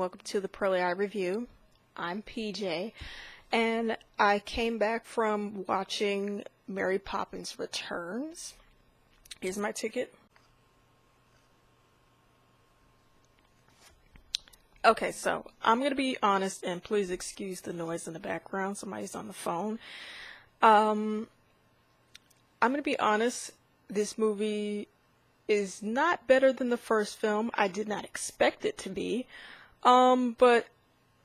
welcome to the Pearly Eye Review. I'm PJ, and I came back from watching Marry Poppins Returns. Here's my ticket. Okay, so I'm going to be honest, and please excuse the noise in the background. Somebody's on the phone. I'm going to be honest, this movie is not better than the first film. I did not expect it to be. But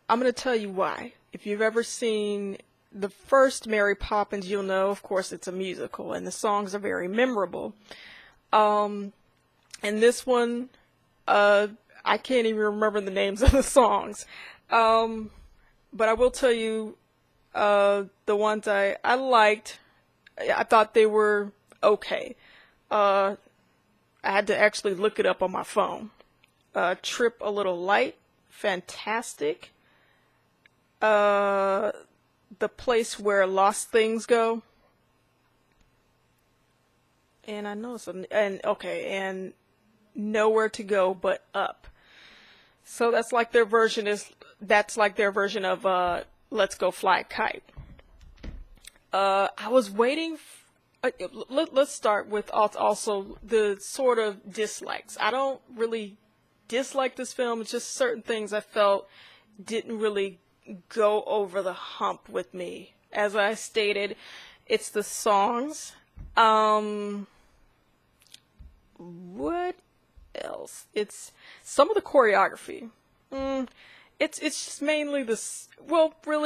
I'm going to tell you why. If you've ever seen the first Marry Poppins, you'll know, of course, it's a musical, and the songs are very memorable. And this one, I can't even remember the names of the songs. But I will tell you, the ones I liked, I thought they were okay. I had to actually look it up on my phone. Trip a Little Light, fantastic. The Place Where Lost Things Go. And I know some, and Nowhere to Go But Up. So that's like their version of Let's Go Fly a Kite. I was waiting. Let's start with also the sort of dislikes. I don't really dislike this film. It's just certain things I felt didn't really go over the hump with me. As I stated, it's the songs. What else? It's some of the choreography. It's just mainly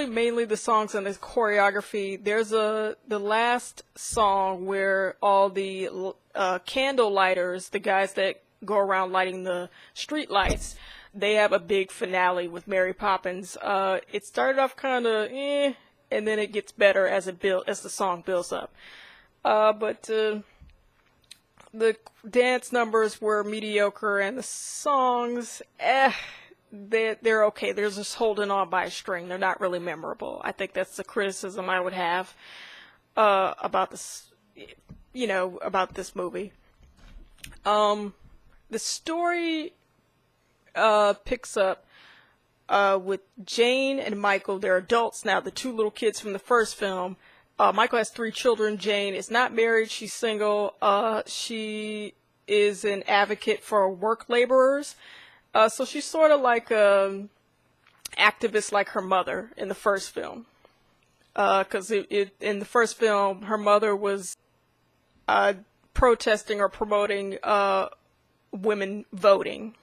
mainly the songs and the choreography. There's the last song where all the candle lighters, the guys that go around lighting the street lights, they have a big finale with Marry Poppins. It started off kind of and then it gets better as the song builds up. But the dance numbers were mediocre, and the songs, they're okay. They're just holding on by a string. They're not really memorable. I think that's the criticism I would have about this, about this movie. The story picks up with Jane and Michael. They're adults now, the two little kids from the first film. Michael has 3 children. Jane is not married. She's single. She is an advocate for work laborers. So she's sort of like an activist like her mother in the first film. Because in the first film, her mother was protesting or promoting women voting.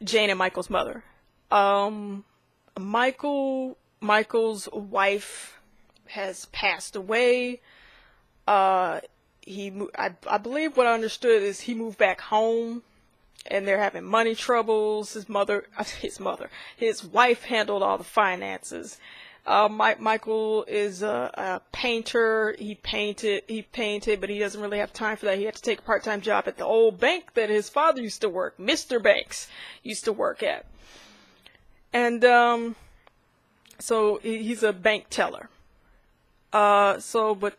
Jane and Michael's mother. Michael's wife has passed away. I believe what I understood is he moved back home, and they're having money troubles. His wife handled all the finances. Michael is a painter. He painted, but he doesn't really have time for that. He had to take a part-time job at the old bank that his father used to work, Mr. Banks, used to work at. And, so he's a bank teller. But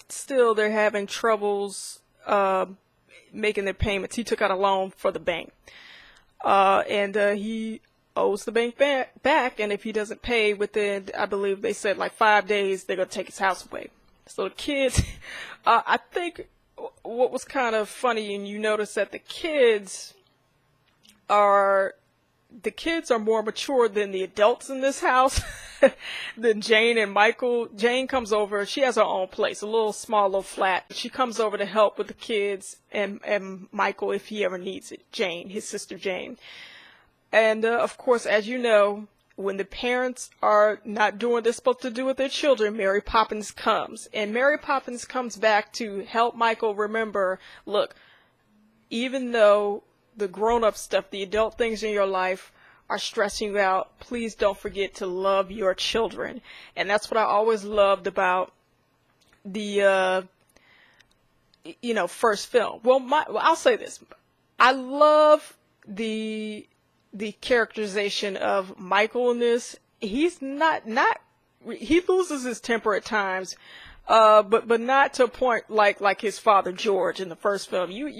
still they're having troubles, making their payments. He took out a loan for the bank. And he owes the bank back, and if he doesn't pay within, I believe they said like 5 days, they're going to take his house away. So the kids, I think what was kind of funny, and you notice that the kids are more mature than the adults in this house, than Jane and Michael. Jane comes over, she has her own place, a small little flat. She comes over to help with the kids and Michael if he ever needs it. Jane, his sister Jane. And, of course, as you know, when the parents are not doing what they're supposed to do with their children, Marry Poppins comes. And Marry Poppins comes back to help Michael remember, look, even though the grown-up stuff, the adult things in your life are stressing you out, please don't forget to love your children. And that's what I always loved about the, first film. Well, I'll say this. I love the characterization of Michael in this. He's he loses his temper at times, but not to a point like his father George in the first film. In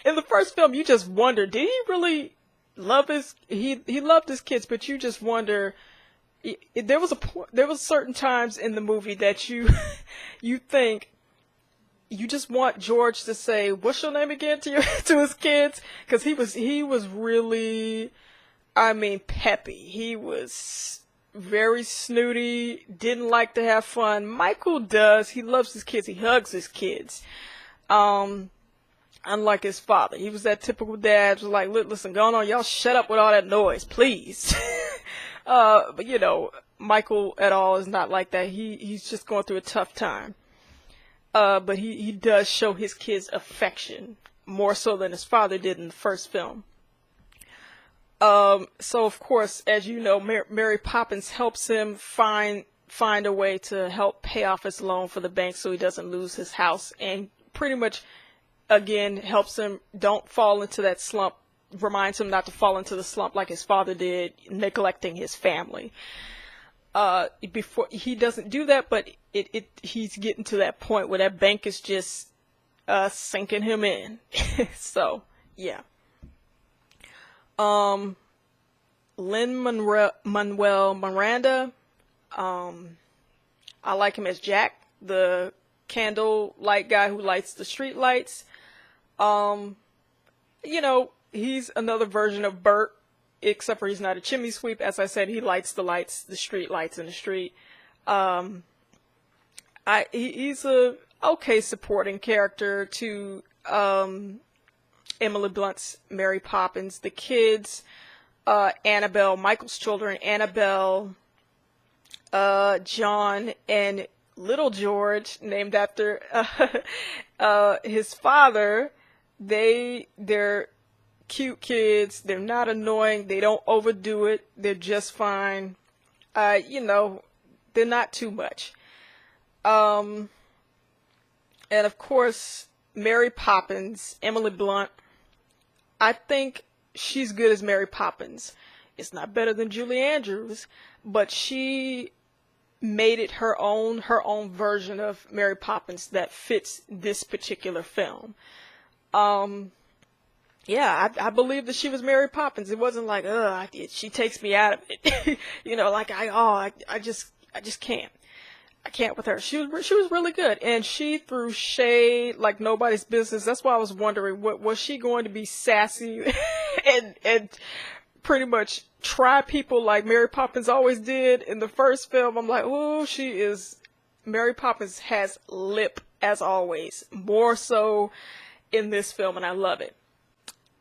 the first film, you just wonder, did he really he loved his kids, but you just wonder. There was certain times in the movie that you you think you just want George to say, "What's your name again?" to to his kids, because he was really, I mean, peppy. He was very snooty, didn't like to have fun. Michael does. He loves his kids. He hugs his kids. Um, Unlike his father, he was that typical dad. Was like, listen, go on, y'all, shut up with all that noise, please." But Michael at all is not like that. He's just going through a tough time. But he does show his kids affection more so than his father did in the first film. So of course, as you know, Mary Poppins helps him find a way to help pay off his loan for the bank so he doesn't lose his house, and pretty much again helps him don't fall into that slump, reminds him not to fall into the slump like his father did, neglecting his family. Before he doesn't do that, but he's getting to that point where that bank is just sinking him in. So yeah. Lin-Manuel Miranda. I like him as Jack, the candlelight guy who lights the street lights. He's another version of Bert, except for he's not a chimney sweep. As I said, he lights the street lights in the street. He's a okay supporting character to Emily Blunt's Mary Poppins. The kids, Annabelle, Michael's children, Annabelle, John, and little George, named after his father. They're cute kids. They're not annoying. They don't overdo it. They're just fine. They're not too much. And of course, Mary Poppins, Emily Blunt. I think she's good as Mary Poppins. It's not better than Julie Andrews, but she made it her own version of Mary Poppins that fits this particular film. Yeah, I believe that she was Mary Poppins. It wasn't like, she takes me out of it. I just can't. I can't with her. She was really good, and she threw shade like nobody's business. That's why I was wondering, what was she going to be sassy and pretty much try people like Mary Poppins always did in the first film? I'm like, oh, Mary Poppins has lip as always, more so in this film, and I love it.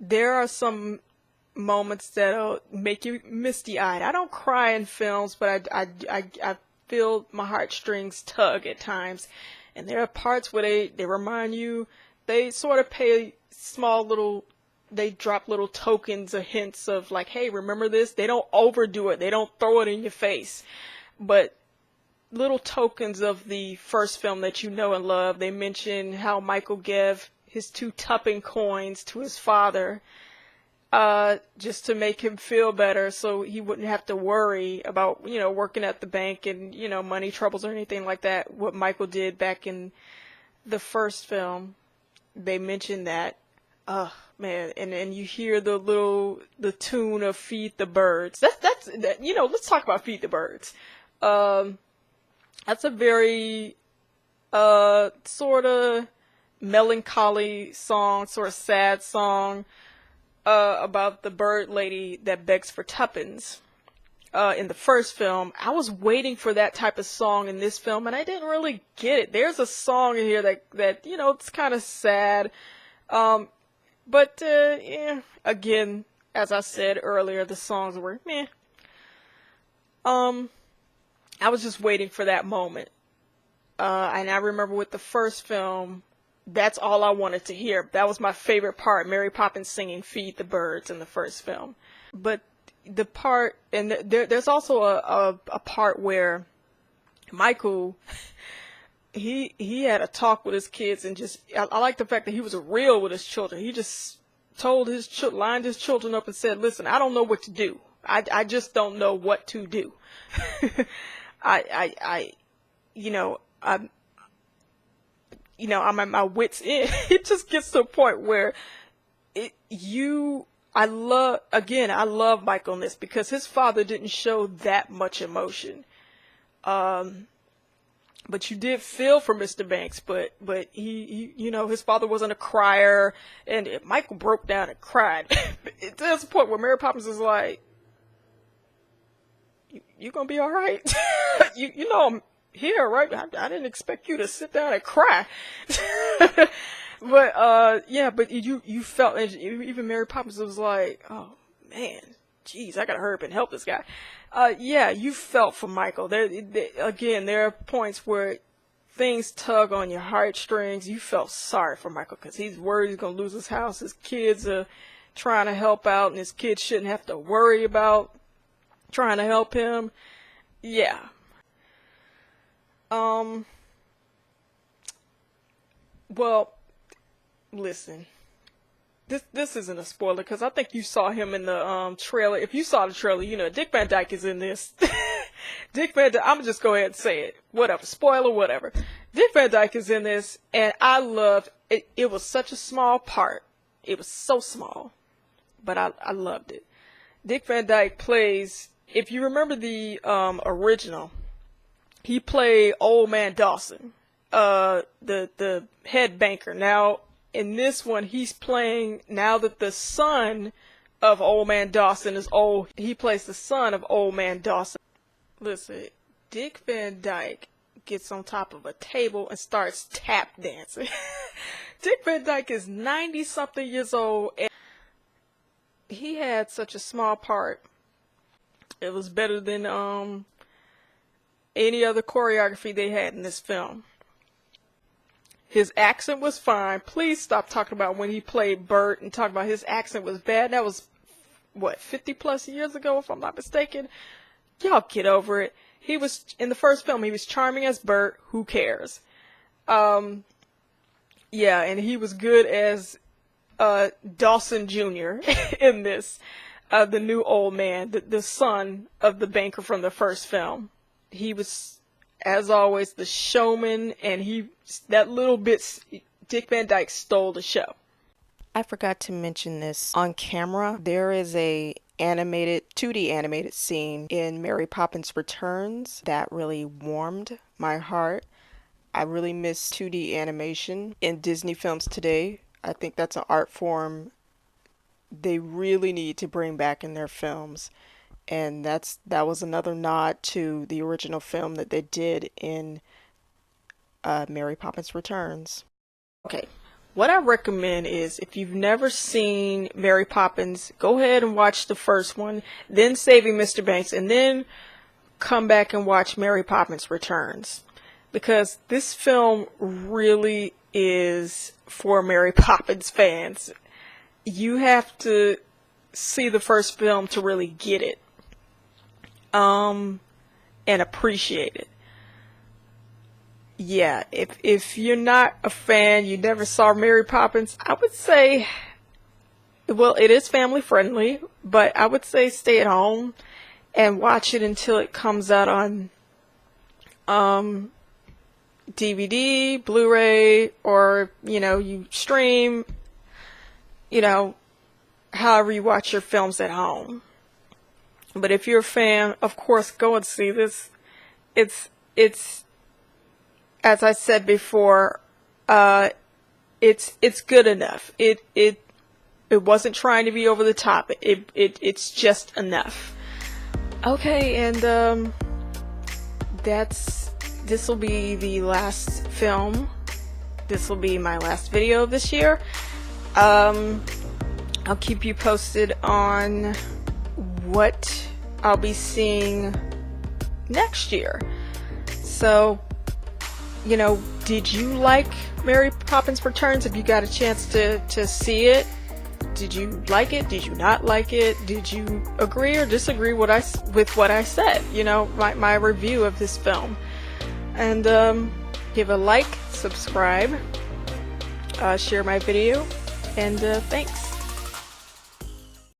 There are some moments that'll make you misty-eyed. I don't cry in films, but I feel my heartstrings tug at times. And there are parts where they remind you, they sort of they drop little tokens or hints of like, hey, remember this? They don't overdo it. They don't throw it in your face. But little tokens of the first film that you know and love. They mention how Michael gave his 2 tuppence coins to his father, just to make him feel better so he wouldn't have to worry about, working at the bank and, money troubles or anything like that. What Michael did back in the first film, they mentioned that. Oh, man. And you hear the tune of Feed the Birds. Let's talk about Feed the Birds. That's a very, sort of melancholy song, sort of sad song, about the bird lady that begs for tuppence. In the first film, I was waiting for that type of song in this film, and I didn't really get it. There's a song in here that it's kind of sad. But again, as I said earlier, the songs were meh. I was just waiting for that moment. And I remember with the first film, that's all I wanted to hear. That was my favorite part, Mary Poppins singing Feed the Birds in the first film. But the part, and there's also a part where Michael, he had a talk with his kids, and I like the fact that he was real with his children. He just lined his children up and said, listen, I don't know what to do. I just don't know what to do. I'm at my wit's end. It just gets to a point where I love Michael in this because his father didn't show that much emotion. But you did feel for Mr. Banks, but he his father wasn't a crier, and Michael broke down and cried. There's a point where Mary Poppins is like, "You gonna be all right? you know I'm here, right? I didn't expect you to sit down and cry." But but you felt, even Mary Poppins was like, "Oh man, geez, I gotta hurry up and help this guy." You felt for Michael. There are points where things tug on your heartstrings. You felt sorry for Michael because he's worried he's gonna lose his house. His kids are trying to help out, and his kids shouldn't have to worry about trying to help him. Yeah. Well, listen. This isn't a spoiler because I think you saw him in the trailer. If you saw the trailer, Dick Van Dyke is in this. I'm just go ahead and say it. Whatever, spoiler, whatever. Dick Van Dyke is in this, and I loved it. It was such a small part. It was so small, but I loved it. Dick Van Dyke plays. If you remember the original, he played Old Man Dawson, the head banker. Now, in this one, he's playing, now that the son of Old Man Dawson is old, he plays the son of Old Man Dawson. Listen, Dick Van Dyke gets on top of a table and starts tap dancing. Dick Van Dyke is 90-something years old, and he had such a small part. It was better than any other choreography they had in this film. His accent was fine. Please stop talking about when he played Bert and talk about his accent was bad. That was, 50 plus years ago, if I'm not mistaken. Y'all get over it. He was, in the first film, he was charming as Bert. Who cares? And he was good as Dawson Jr. in this. The new old man, the son of the banker from the first film. He was, as always, the showman, and that little bit, Dick Van Dyke stole the show. I forgot to mention this on camera. There is a 2D animated scene in Mary Poppins Returns that really warmed my heart. I really miss 2D animation in Disney films today. I think that's an art form they really need to bring back in their films. And that was another nod to the original film that they did in Mary Poppins Returns. Okay, what I recommend is, if you've never seen Mary Poppins, go ahead and watch the first one, then Saving Mr. Banks, and then come back and watch Mary Poppins Returns. Because this film really is for Mary Poppins fans. You have to see the first film to really get it. And appreciate it. Yeah, if you're not a fan, you never saw Mary Poppins, I would say, well, it is family friendly, but I would say stay at home and watch it until it comes out on DVD, Blu-ray, or, you stream, however you watch your films at home. But if you're a fan, of course, go and see this. It's as I said before, it's good enough. It wasn't trying to be over the top. It's just enough. Okay, and this will be the last film. This will be my last video of this year. I'll keep you posted on what I'll be seeing next year. So, did you like Mary Poppins Returns? If you got a chance to see it, did you like it? Did you not like it? Did you agree or disagree with what I said? My review of this film. And give a like, subscribe, share my video, and thanks.